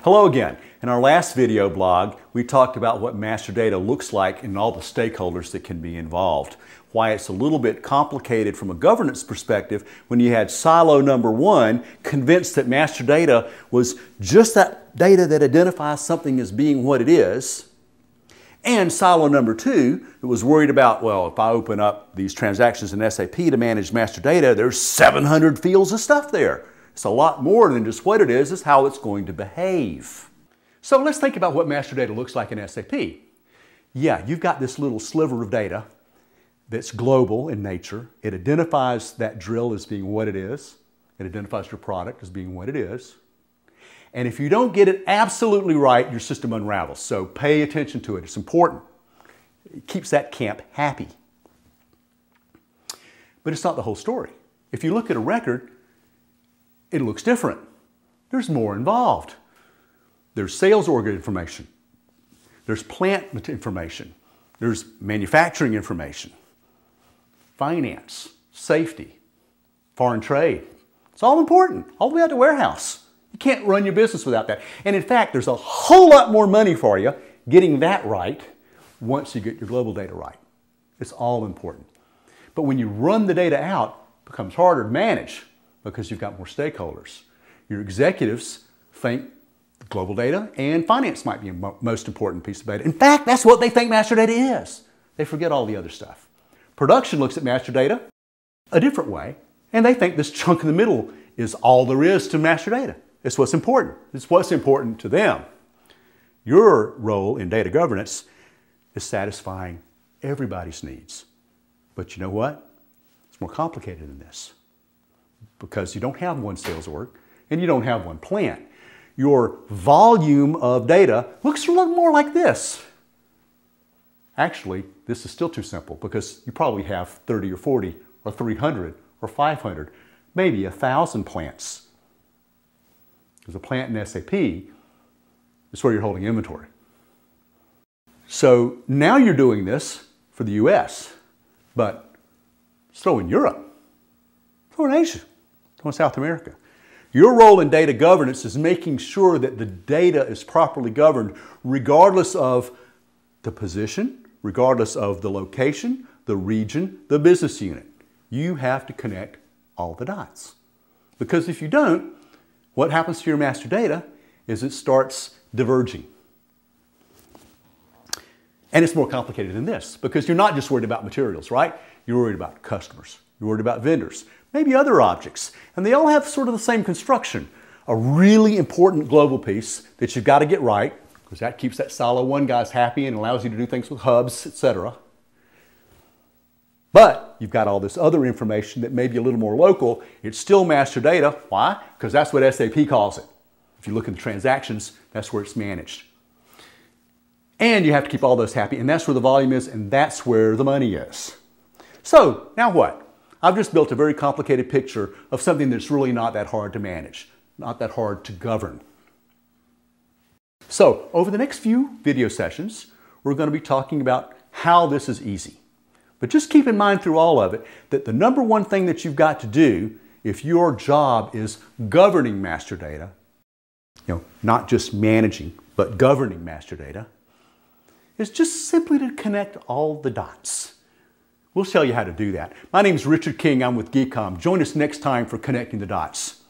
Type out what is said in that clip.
Hello again. In our last video blog, we talked about what master data looks like and all the stakeholders that can be involved. Why it's a little bit complicated from a governance perspective when you had silo number one convinced that master data was just that data that identifies something as being what it is, and silo number two that was worried about, well, if I open up these transactions in SAP to manage master data, there's 700 fields of stuff there. It's a lot more than just what it is, it's how it's going to behave. So let's think about what master data looks like in SAP. Yeah, you've got this little sliver of data that's global in nature. It identifies that drill as being what it is. It identifies your product as being what it is. And if you don't get it absolutely right, your system unravels. So pay attention to it. It's important. It keeps that camp happy. But it's not the whole story. If you look at a record, it looks different. There's more involved. There's sales order information. There's plant information. There's manufacturing information. Finance, safety, foreign trade. It's all important, all the way out to warehouse. You can't run your business without that. And in fact, there's a whole lot more money for you getting that right once you get your global data right. It's all important. But when you run the data out, it becomes harder to manage because you've got more stakeholders. Your executives think global data and finance might be the most important piece of data. In fact, that's what they think master data is. They forget all the other stuff. Production looks at master data a different way, and they think this chunk in the middle is all there is to master data. It's what's important. It's what's important to them. Your role in data governance is satisfying everybody's needs. But you know what? It's more complicated than this because you don't have one sales org and you don't have one plant. Your volume of data looks a little more like this. Actually, this is still too simple because you probably have 30 or 40 or 300 or 500, maybe 1,000 plants. Because a plant in SAP is where you're holding inventory. So now you're doing this for the US, but so in Europe, so in Asia, so in South America. Your role in data governance is making sure that the data is properly governed regardless of the position, regardless of the location, the region, the business unit. You have to connect all the dots. Because if you don't, what happens to your master data is it starts diverging. And it's more complicated than this because you're not just worried about materials, right? You're worried about customers. You're worried about vendors, maybe other objects. And they all have sort of the same construction. A really important global piece that you've got to get right because that keeps that silo one guys happy and allows you to do things with hubs, etc. But you've got all this other information that may be a little more local. It's still master data. Why? Because that's what SAP calls it. If you look at the transactions, that's where it's managed. And you have to keep all those happy, and that's where the volume is, and that's where the money is. So, now what? I've just built a very complicated picture of something that's really not that hard to manage, not that hard to govern. So, over the next few video sessions, we're going to be talking about how this is easy. But just keep in mind through all of it that the number one thing that you've got to do if your job is governing master data, not just managing, but governing master data, is just simply to connect all the dots. We'll show you how to do that. My name is Richard King. I'm with Gicom. Join us next time for Connecting the Dots.